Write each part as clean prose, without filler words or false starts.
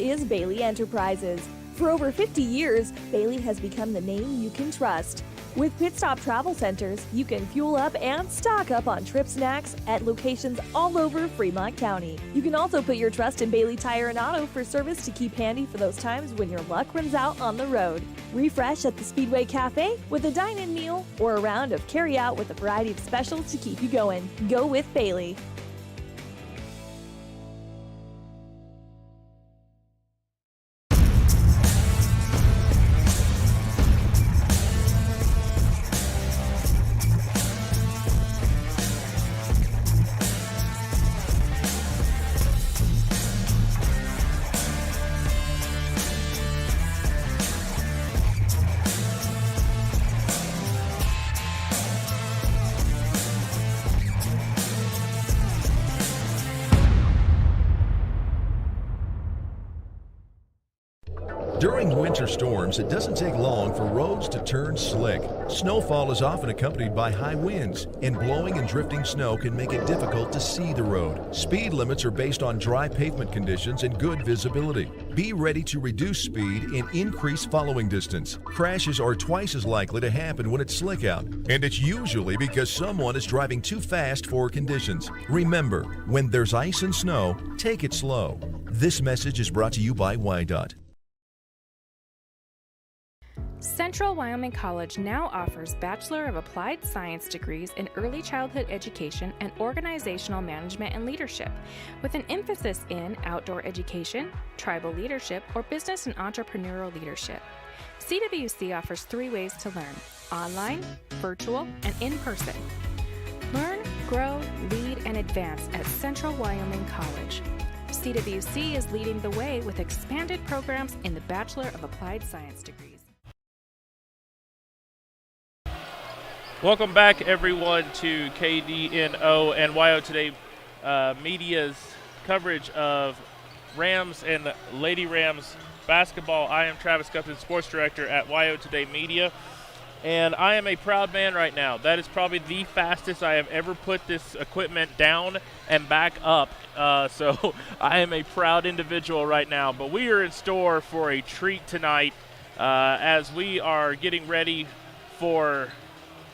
is Bailey Enterprises. For over 50 years, Bailey has become the name you can trust. With Pit Stop Travel Centers, you can fuel up and stock up on trip snacks at locations all over Fremont County. You can also put your trust in Bailey Tire and Auto for service to keep handy for those times when your luck runs out on the road. Refresh at the Speedway Cafe with a dine-in meal or a round of carry-out with a variety of specials to keep you going. Go with Bailey. During winter storms, it doesn't take long for roads to turn slick. Snowfall is often accompanied by high winds, and blowing and drifting snow can make it difficult to see the road. Speed limits are based on dry pavement conditions and good visibility. Be ready to reduce speed and increase following distance. Crashes are twice as likely to happen when it's slick out, and it's usually because someone is driving too fast for conditions. Remember, when there's ice and snow, take it slow. This message is brought to you by WyoToday. Central Wyoming College now offers Bachelor of Applied Science degrees in Early Childhood Education and Organizational Management and Leadership, with an emphasis in outdoor education, tribal leadership, or business and entrepreneurial leadership. CWC offers 3 ways to learn: online, virtual, and in person. Learn, grow, lead, and advance at Central Wyoming College. CWC is leading the way with expanded programs in the Bachelor of Applied Science degrees. Welcome back, everyone, to KDNO and WyoToday Media's coverage of Rams and Lady Rams basketball. I am Travis Gupton, Sports Director at WyoToday Media, and I am a proud man right now. That is probably the fastest I have ever put this equipment down and back up, so I am a proud individual right now. But we are in store for a treat tonight as we are getting ready for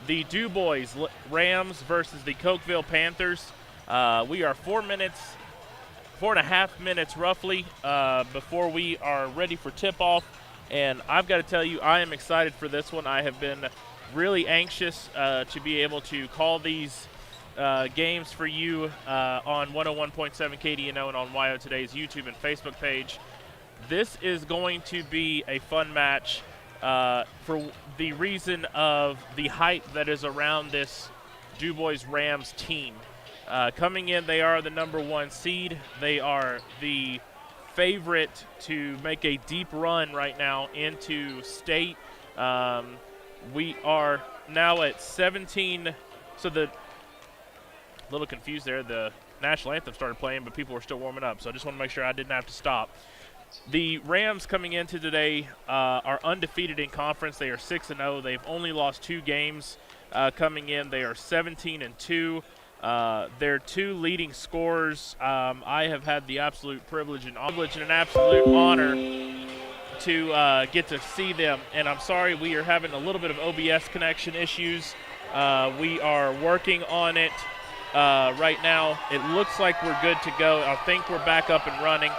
the Dubois Rams versus the Cokeville Panthers. We are 4.5 minutes roughly before we are ready for tip-off. And I've got to tell you, I am excited for this one. I have been really anxious to be able to call these games for you on 101.7 KDNO and on WyoToday's YouTube and Facebook page. This is going to be a fun match. For the reason of the hype that is around this Dubois Rams team. Coming in, they are the number 1 seed. They are the favorite to make a deep run right now into state. We are now at 17. So a little confused there. The national anthem started playing, but people were still warming up. So I just want to make sure I didn't have to stop. The Rams coming into today are undefeated in conference. They are 6-0. They've only lost 2 games coming in. They are 17-2. Their 2 leading scorers, I have had the absolute privilege and an absolute honor to get to see them. And I'm sorry, we are having a little bit of OBS connection issues. We are working on it right now. It looks like we're good to go. I think we're back up and running.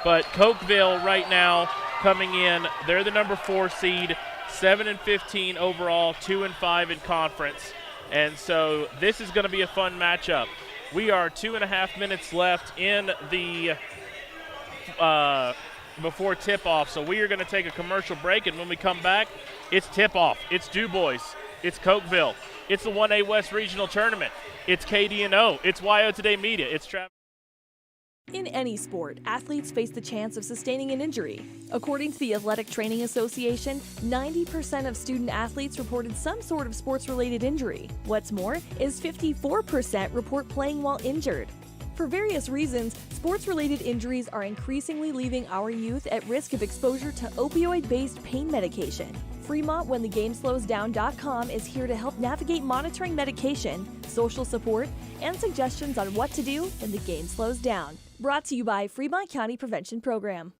But Cokeville right now coming in, they're the number 4 seed, 7-15 overall, 2-5 in conference. And so this is going to be a fun matchup. We are 2.5 minutes left in the before tip-off. So we are going to take a commercial break, and when we come back, it's tip-off. It's Dubois. It's Cokeville. It's the 1A West Regional Tournament. It's KDNO. It's WyoToday Media. It's Travis. In any sport, athletes face the chance of sustaining an injury. According to the Athletic Training Association, 90% of student athletes reported some sort of sports-related injury. What's more, is 54% report playing while injured. For various reasons, sports-related injuries are increasingly leaving our youth at risk of exposure to opioid-based pain medication. Fremont WhenTheGameSlowsDown.com is here to help navigate monitoring medication, social support, and suggestions on what to do when the game slows down. Brought to you by Fremont County Prevention Program.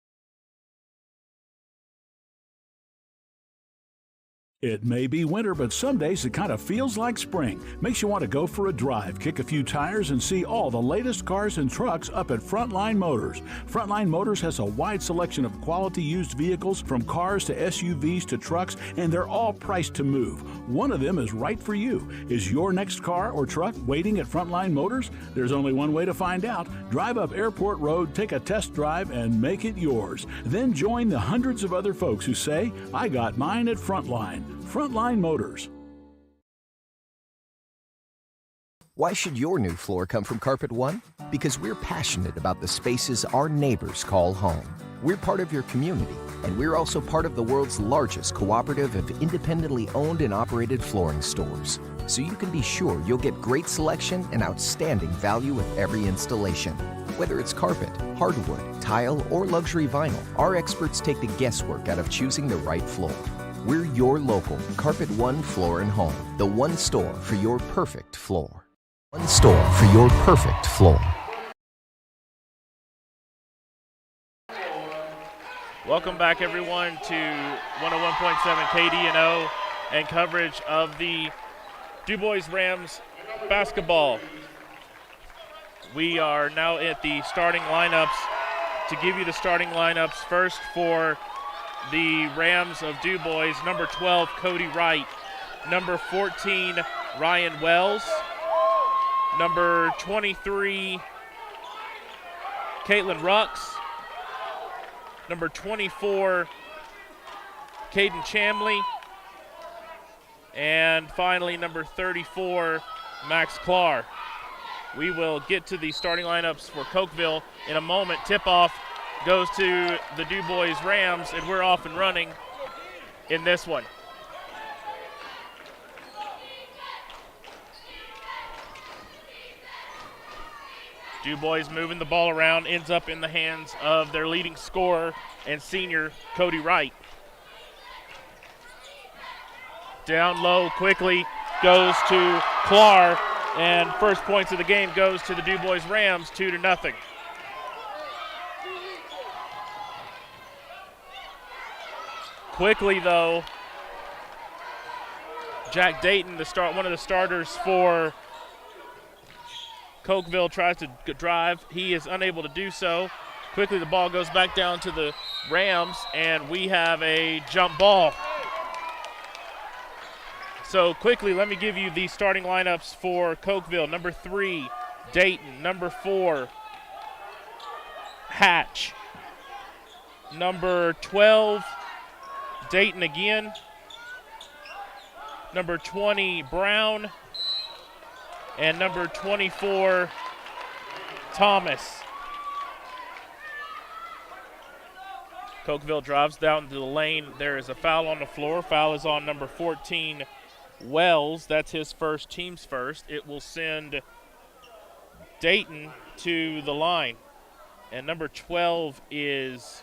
It may be winter, but some days it kind of feels like spring. Makes you want to go for a drive, kick a few tires, and see all the latest cars and trucks up at Frontline Motors. Frontline Motors has a wide selection of quality used vehicles, from cars to SUVs to trucks, and they're all priced to move. One of them is right for you. Is your next car or truck waiting at Frontline Motors? There's only one way to find out. Drive up Airport Road, take a test drive, and make it yours. Then join the hundreds of other folks who say, I got mine at Frontline. Frontline Motors. Why should your new floor come from Carpet One? Because we're passionate about the spaces our neighbors call home. We're part of your community, and we're also part of the world's largest cooperative of independently owned and operated flooring stores. So you can be sure you'll get great selection and outstanding value with every installation. Whether it's carpet, hardwood, tile, or luxury vinyl, our experts take the guesswork out of choosing the right floor. We're your local Carpet One Floor and Home, the one store for your perfect floor. One store for your perfect floor. Welcome back, everyone, to 101.7 KDNO and coverage of the Dubois Rams basketball. We are now at the starting lineups. To give you the starting lineups, first for the Rams of Dubois, number 12, Cody Wright. Number 14, Ryan Wells. Number 23, Caitlin Rux. Number 24, Caden Chamley. And finally, number 34, Max Clark. We will get to the starting lineups for Cokeville in a moment. Tip-off goes to the Dubois Rams, and we're off and running in this one. Dubois moving the ball around, ends up in the hands of their leading scorer and senior, Cody Wright. Down low quickly goes to Clark, and first points of the game goes to the Dubois Rams, 2-0. Quickly, though, Jack Dayton, one of the starters for Cokeville, tries to drive. He is unable to do so. Quickly, the ball goes back down to the Rams, and we have a jump ball. So quickly, let me give you the starting lineups for Cokeville. Number 3, Dayton. Number 4, Hatch. Number 12, Dayton again. Number 20, Brown. And number 24, Thomas. Cokeville drives down to the lane. There is a foul on the floor. Foul is on number 14, Wells. That's his first, team's first. It will send Dayton to the line. And number 12 is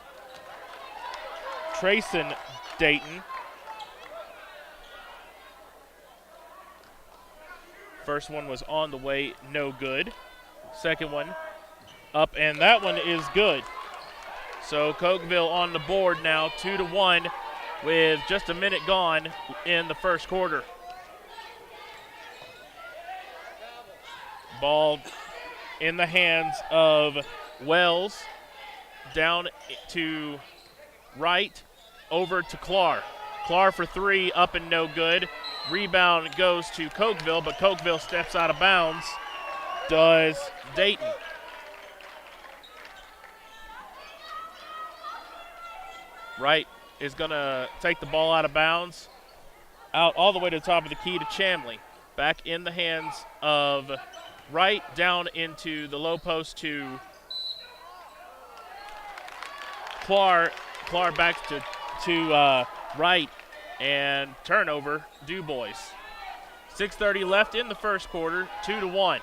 Trayson Dayton. First one was on the way, no good. Second one up, and that one is good. So Cokeville on the board now, 2-1, with just a minute gone in the first quarter. Ball in the hands of Wells, down to Wright, over to Clark. Clark for 3, up and no good. Rebound goes to Cokeville, but Cokeville steps out of bounds. Does Dayton. Wright is going to take the ball out of bounds, out all the way to the top of the key to Chamley. Back in the hands of Wright, down into the low post to Clark. Clark back to Wright, and turnover, Dubois. 6:30 left in the first quarter, 2-1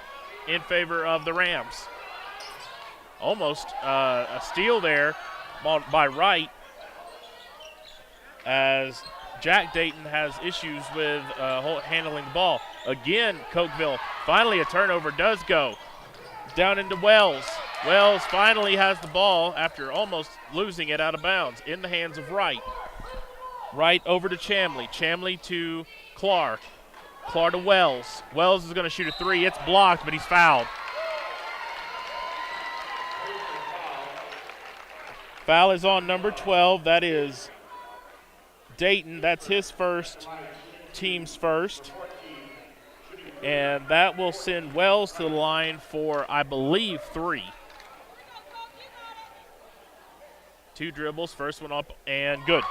in favor of the Rams. Almost a steal there by Wright, as Jack Dayton has issues with handling the ball. Again, Cokeville, finally a turnover does go. Down into Wells. Wells finally has the ball after almost losing it out of bounds in the hands of Wright. Right over to Chamley. Chamley to Clark. Clark to Wells. Wells is going to shoot a three. It's blocked, but he's fouled. Foul is on number 12. That is Dayton. That's his first, team's first. And that will send Wells to the line for, I believe, 3. 2 dribbles, first one up, and good.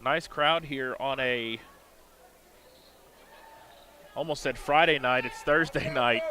Nice crowd here on a, almost said Friday night, it's Thursday night.